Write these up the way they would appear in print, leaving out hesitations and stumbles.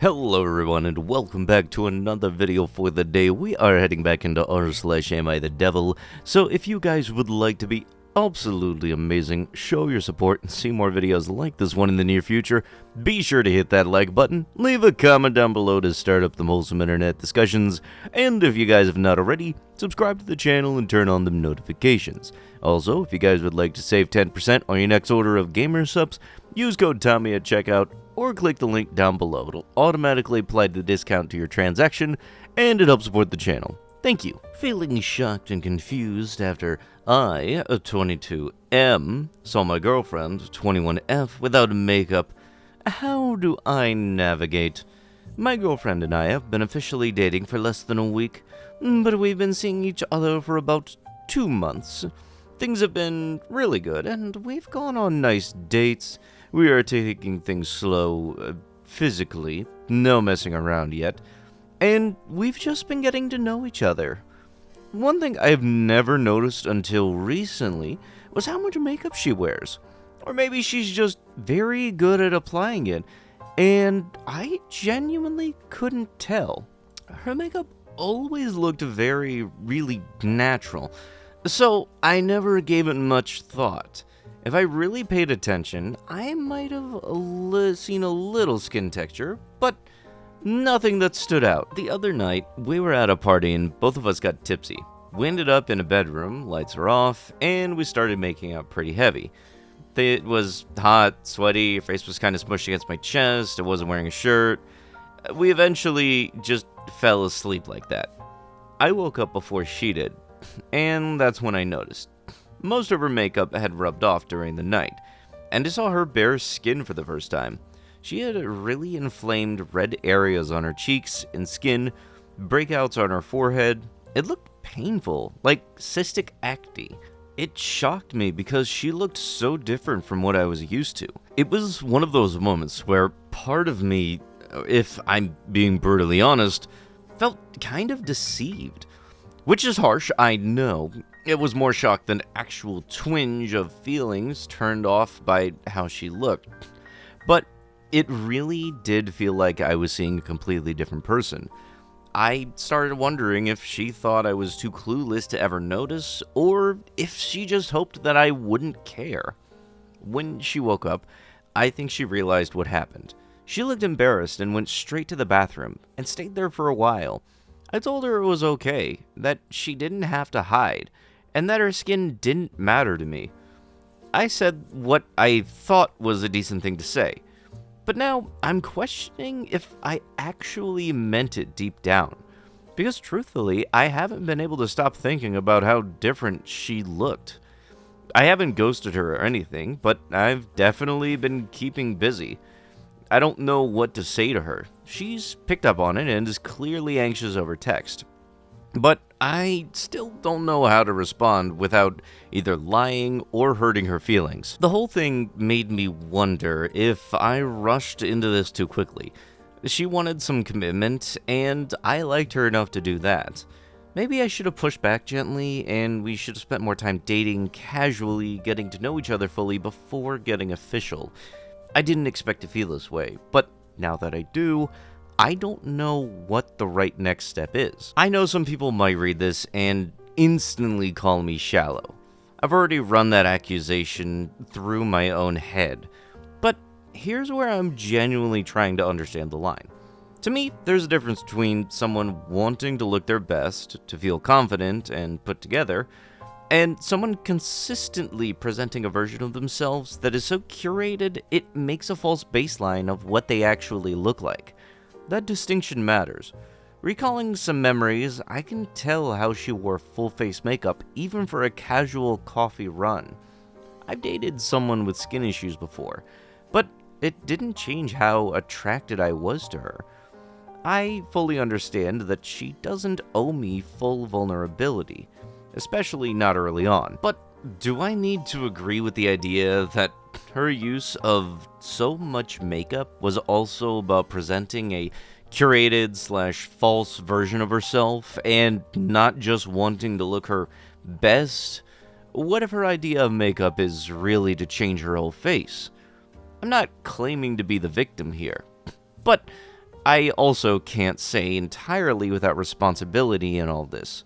Hello everyone and welcome back to another video for the day. We are heading back into r/AmITheDevil, so if you guys would like to be absolutely amazing, show your support and see more videos like this one in the near future, be sure to hit that like button, leave a comment down below to start up the wholesome internet discussions, and if you guys have not already, subscribe to the channel and turn on the notifications. Also, if you guys would like to save 10% on your next order of gamer subs, use code Tommy at checkout, or click the link down below. It'll automatically apply the discount to your transaction, and it helps support the channel. Thank you. Feeling shocked and confused after I, a 22M, saw my girlfriend, 21F, without makeup, how do I navigate? My girlfriend and I have been officially dating for less than a week, but we've been seeing each other for about 2 months. Things have been really good, and we've gone on nice dates. We are taking things slow, physically, no messing around yet, and we've just been getting to know each other. One thing I've never noticed until recently was how much makeup she wears. Or maybe she's just very good at applying it, and I genuinely couldn't tell. Her makeup always looked really natural, so I never gave it much thought. If I really paid attention, I might have seen a little skin texture, but nothing that stood out. The other night, we were at a party and both of us got tipsy. We ended up in a bedroom, lights were off, and we started making out pretty heavy. It was hot, sweaty, her face was kind of smushed against my chest, I wasn't wearing a shirt. We eventually just fell asleep like that. I woke up before she did, and that's when I noticed. Most of her makeup had rubbed off during the night, and I saw her bare skin for the first time. She had really inflamed red areas on her cheeks and skin, breakouts on her forehead. It looked painful, like cystic acne. It shocked me because she looked so different from what I was used to. It was one of those moments where part of me, if I'm being brutally honest, felt kind of deceived. Which is harsh, I know. It was more shock than actual twinge of feelings turned off by how she looked. But it really did feel like I was seeing a completely different person. I started wondering if she thought I was too clueless to ever notice, or if she just hoped that I wouldn't care. When she woke up, I think she realized what happened. She looked embarrassed and went straight to the bathroom, and stayed there for a while. I told her it was okay, that she didn't have to hide, and that her skin didn't matter to me. I said what I thought was a decent thing to say, but now I'm questioning if I actually meant it deep down, because truthfully, I haven't been able to stop thinking about how different she looked. I haven't ghosted her or anything, but I've definitely been keeping busy. I don't know what to say to her. She's picked up on it and is clearly anxious over text. But I still don't know how to respond without either lying or hurting her feelings. The whole thing made me wonder if I rushed into this too quickly. She wanted some commitment, and I liked her enough to do that. Maybe I should have pushed back gently, and we should have spent more time dating, casually getting to know each other fully before getting official. I didn't expect to feel this way, but now that I do, I don't know what the right next step is. I know some people might read this and instantly call me shallow. I've already run that accusation through my own head, but here's where I'm genuinely trying to understand the line. To me, there's a difference between someone wanting to look their best, to feel confident and put together, and someone consistently presenting a version of themselves that is so curated it makes a false baseline of what they actually look like. That distinction matters. Recalling some memories, I can tell how she wore full-face makeup even for a casual coffee run. I've dated someone with skin issues before, but it didn't change how attracted I was to her. I fully understand that she doesn't owe me full vulnerability, especially not early on. But do I need to agree with the idea that her use of so much makeup was also about presenting a curated/false version of herself, and not just wanting to look her best? What if her idea of makeup is really to change her whole face? I'm not claiming to be the victim here, but I also can't say entirely without responsibility in all this.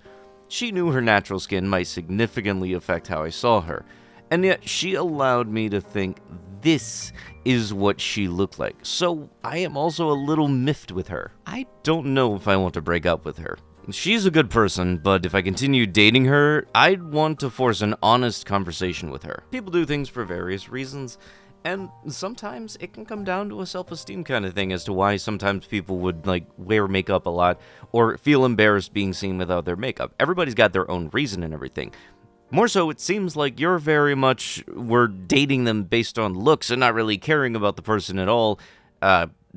She knew her natural skin might significantly affect how I saw her, and yet she allowed me to think this is what she looked like, so I am also a little miffed with her. I don't know if I want to break up with her. She's a good person, but if I continue dating her, I'd want to force an honest conversation with her. People do things for various reasons, and sometimes it can come down to a self-esteem kind of thing as to why sometimes people would, wear makeup a lot or feel embarrassed being seen without their makeup. Everybody's got their own reason and everything. More so, it seems like you're very much were dating them based on looks and not really caring about the person at all,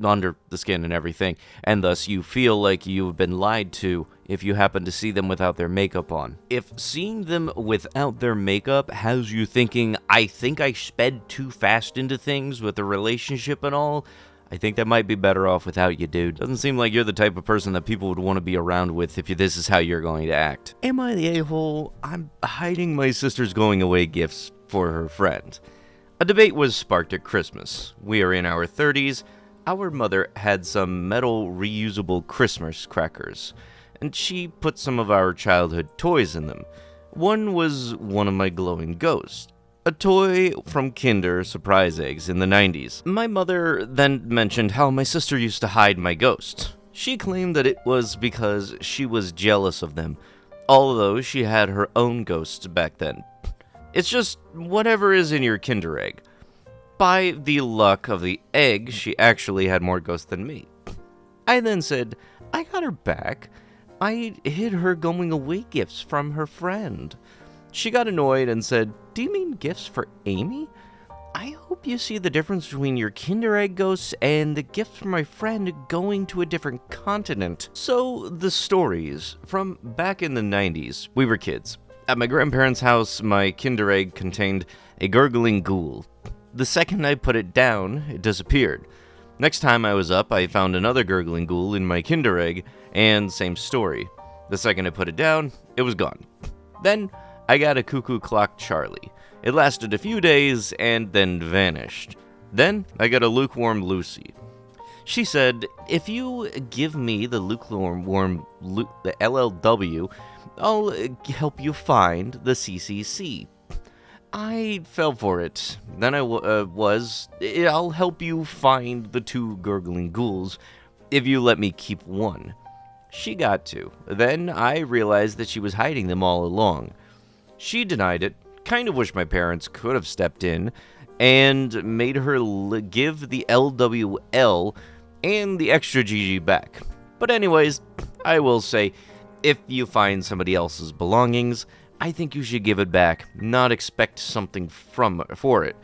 under the skin and everything, and thus you feel like you've been lied to if you happen to see them without their makeup on. If seeing them without their makeup has you thinking, I think I sped too fast into things with the relationship and all, I think that might be better off without you, dude. Doesn't seem like you're the type of person that people would want to be around with if this is how you're going to act. Am I the a-hole? I'm hiding my sister's going away gifts for her friend. A debate was sparked at Christmas. We are in our 30s. Our mother had some metal reusable Christmas crackers, and she put some of our childhood toys in them. One was one of my glowing ghosts, a toy from Kinder Surprise Eggs in the 90s. My mother then mentioned how my sister used to hide my ghosts. She claimed that it was because she was jealous of them, although she had her own ghosts back then. It's just whatever is in your Kinder Egg. By the luck of the egg, she actually had more ghosts than me. I then said, I got her back. I hid her going away gifts from her friend. She got annoyed and said, do you mean gifts for Amy? I hope you see the difference between your Kinder Egg ghosts and the gift from my friend going to a different continent. So, the stories from back in the 90s. We were kids. At my grandparents' house, my Kinder Egg contained a gurgling ghoul. The second I put it down, it disappeared. Next time I was up, I found another gurgling ghoul in my Kinder Egg, and same story. The second I put it down, it was gone. Then, I got a cuckoo clock Charlie. It lasted a few days, and then vanished. Then, I got a lukewarm Lucy. She said, if you give me the the LLW, I'll help you find the CCC. I fell for it. Then I'll help you find the 2 gurgling ghouls if you let me keep one. She got to. Then I realized that she was hiding them all along. She denied it, kind of wish my parents could have stepped in, and made her give the LWL and the extra GG back. But anyways, I will say, if you find somebody else's belongings, I think you should give it back, not expect something for it,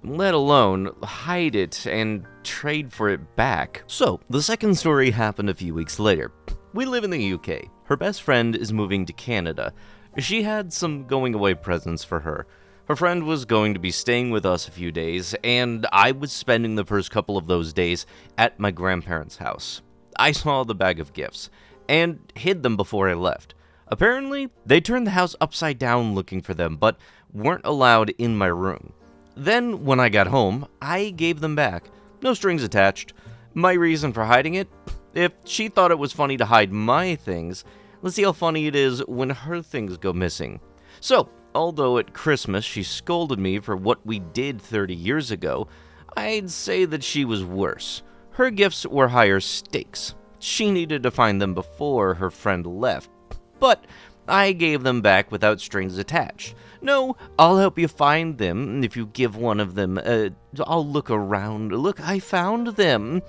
let alone hide it and trade for it back. So, the second story happened a few weeks later. We live in the UK. Her best friend is moving to Canada. She had some going away presents for her. Her friend was going to be staying with us a few days, and I was spending the first couple of those days at my grandparents' house. I saw the bag of gifts, and hid them before I left. Apparently, they turned the house upside down looking for them, but weren't allowed in my room. Then, when I got home, I gave them back. No strings attached. My reason for hiding it? If she thought it was funny to hide my things, let's see how funny it is when her things go missing. So, although at Christmas she scolded me for what we did 30 years ago, I'd say that she was worse. Her gifts were higher stakes. She needed to find them before her friend left. But I gave them back without strings attached. No, I'll help you find them if you give one of them. I'll look around. Look, I found them.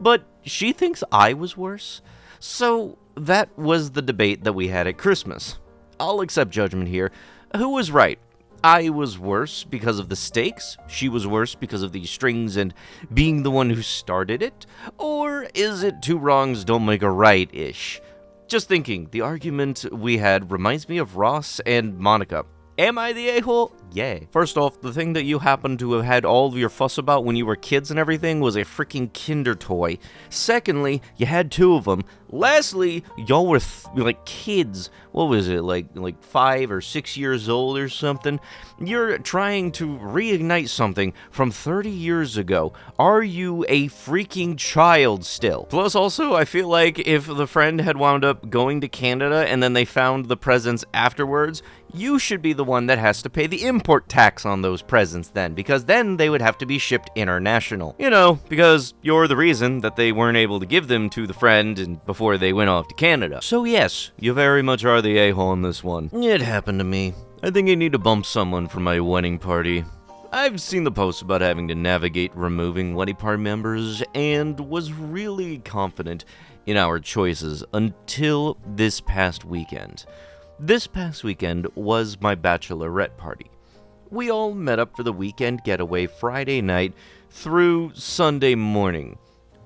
But she thinks I was worse. So that was the debate that we had at Christmas. I'll accept judgment here. Who was right? I was worse because of the stakes? She was worse because of the strings and being the one who started it? Or is it two wrongs don't make a right-ish? Just thinking, the argument we had reminds me of Ross and Monica. Am I the a-hole? yeah. First off, the thing that you happen to have had all of your fuss about when you were kids and everything was a freaking Kinder toy. Secondly, you had 2 of them. Lastly, y'all were like kids. What was it, like 5 or 6 years old or something? You're trying to reignite something from 30 years ago. Are you a freaking child still? Plus, also, I feel like if the friend had wound up going to Canada and then they found the presents afterwards, you should be the one that has to pay the import tax on those presents then, because then they would have to be shipped international. You know, because you're the reason that they weren't able to give them to the friend and before they went off to Canada. So yes, you very much are the a-hole in this one. It happened to me. I think I need to bump someone from my wedding party. I've seen the posts about having to navigate removing wedding party members and was really confident in our choices until this past weekend. This past weekend was my bachelorette party. We all met up for the weekend getaway Friday night through Sunday morning.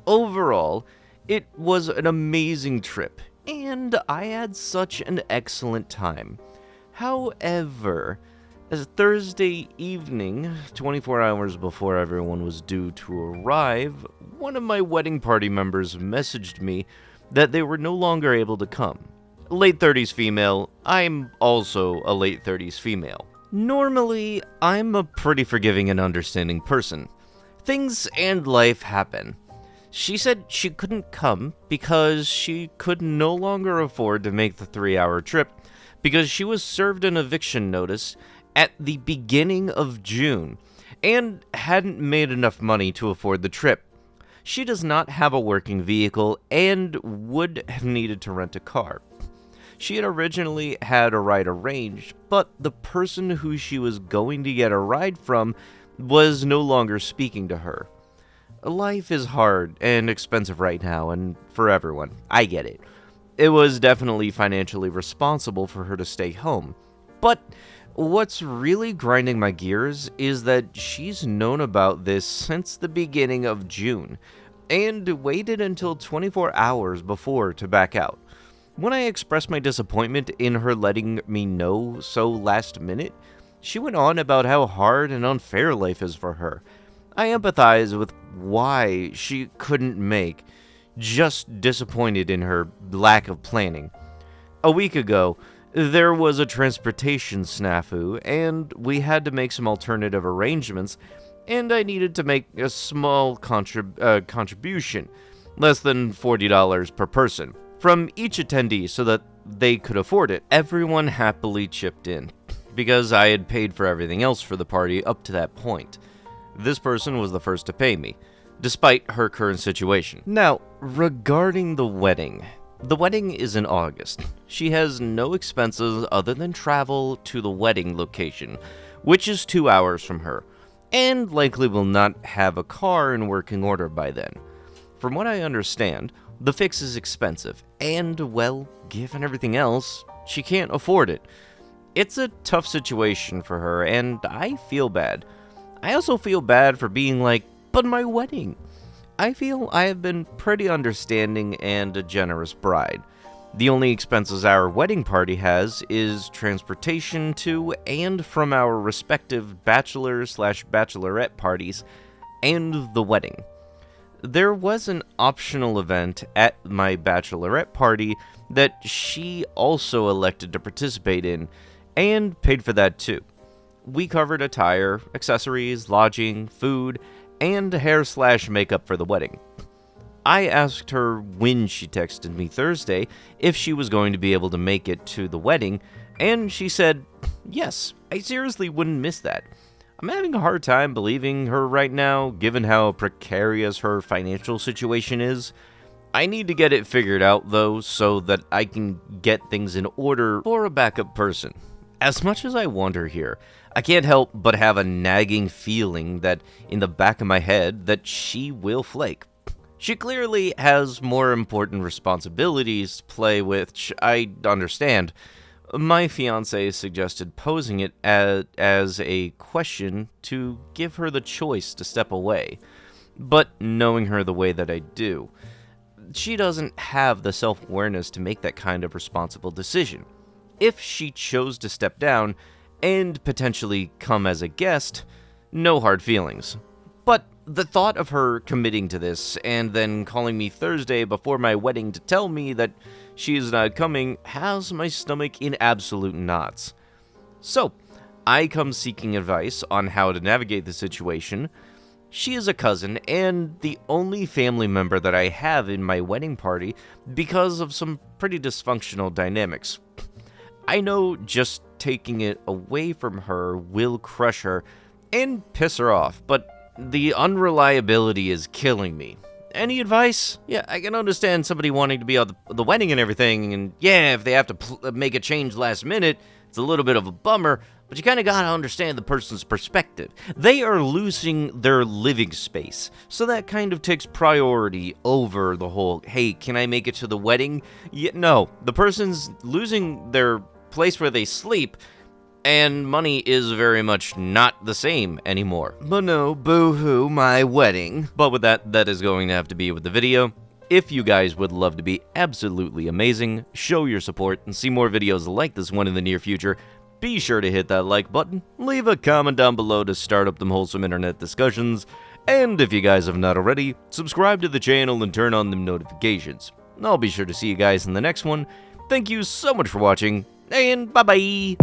Overall, it was an amazing trip, and I had such an excellent time. However, as Thursday evening, 24 hours before everyone was due to arrive, one of my wedding party members messaged me that they were no longer able to come. Late 30s female, I'm also a late 30s female. Normally, I'm a pretty forgiving and understanding person. Things and life happen. She said she couldn't come because she could no longer afford to make the 3-hour trip because she was served an eviction notice at the beginning of June and hadn't made enough money to afford the trip. She does not have a working vehicle and would have needed to rent a car. She had originally had a ride arranged, but the person who she was going to get a ride from was no longer speaking to her. Life is hard and expensive right now, and for everyone. I get it. It was definitely financially responsible for her to stay home. But what's really grinding my gears is that she's known about this since the beginning of June, and waited until 24 hours before to back out. When I expressed my disappointment in her letting me know so last minute, she went on about how hard and unfair life is for her. I empathize with why she couldn't make, just disappointed in her lack of planning. A week ago, there was a transportation snafu, and we had to make some alternative arrangements, and I needed to make a small contribution, less than $40 per person, from each attendee so that they could afford it. Everyone happily chipped in, because I had paid for everything else for the party up to that point. This person was the first to pay me, despite her current situation. Now, regarding the wedding is in August. She has no expenses other than travel to the wedding location, which is 2 hours from her, and likely will not have a car in working order by then. From what I understand, the fix is expensive, and, well, given everything else, she can't afford it. It's a tough situation for her, and I feel bad. I also feel bad for being like, but my wedding. I feel I have been pretty understanding and a generous bride. The only expenses our wedding party has is transportation to and from our respective bachelor/bachelorette parties and the wedding. There was an optional event at my bachelorette party that she also elected to participate in, and paid for that too. We covered attire, accessories, lodging, food, and hair/makeup for the wedding. I asked her when she texted me Thursday if she was going to be able to make it to the wedding, and she said, yes, I seriously wouldn't miss that. I'm having a hard time believing her right now, given how precarious her financial situation is. I need to get it figured out, though, so that I can get things in order for a backup person. As much as I want her here, I can't help but have a nagging feeling that in the back of my head that she will flake. She clearly has more important responsibilities to play with, which I understand. My fiancé suggested posing it as a question to give her the choice to step away. But knowing her the way that I do, she doesn't have the self-awareness to make that kind of responsible decision. If she chose to step down, and potentially come as a guest, no hard feelings. But the thought of her committing to this and then calling me Thursday before my wedding to tell me that she is not coming has my stomach in absolute knots. So, I come seeking advice on how to navigate the situation. She is a cousin and the only family member that I have in my wedding party because of some pretty dysfunctional dynamics. I know just taking it away from her will crush her and piss her off, but the unreliability is killing me. Any advice? Yeah, I can understand somebody wanting to be at the wedding and everything, and yeah, if they have to make a change last minute, it's a little bit of a bummer, but you kind of gotta understand the person's perspective. They are losing their living space, so that kind of takes priority over the whole, hey, can I make it to the wedding? Yeah, no, the person's losing their place where they sleep, and money is very much not the same anymore. But no, boo-hoo, my wedding. But with that, that is going to have to be with the video. If you guys would love to be absolutely amazing, show your support, and see more videos like this one in the near future, be sure to hit that like button, leave a comment down below to start up them wholesome internet discussions, and if you guys have not already, subscribe to the channel and turn on them notifications. I'll be sure to see you guys in the next one. Thank you so much for watching, and bye-bye!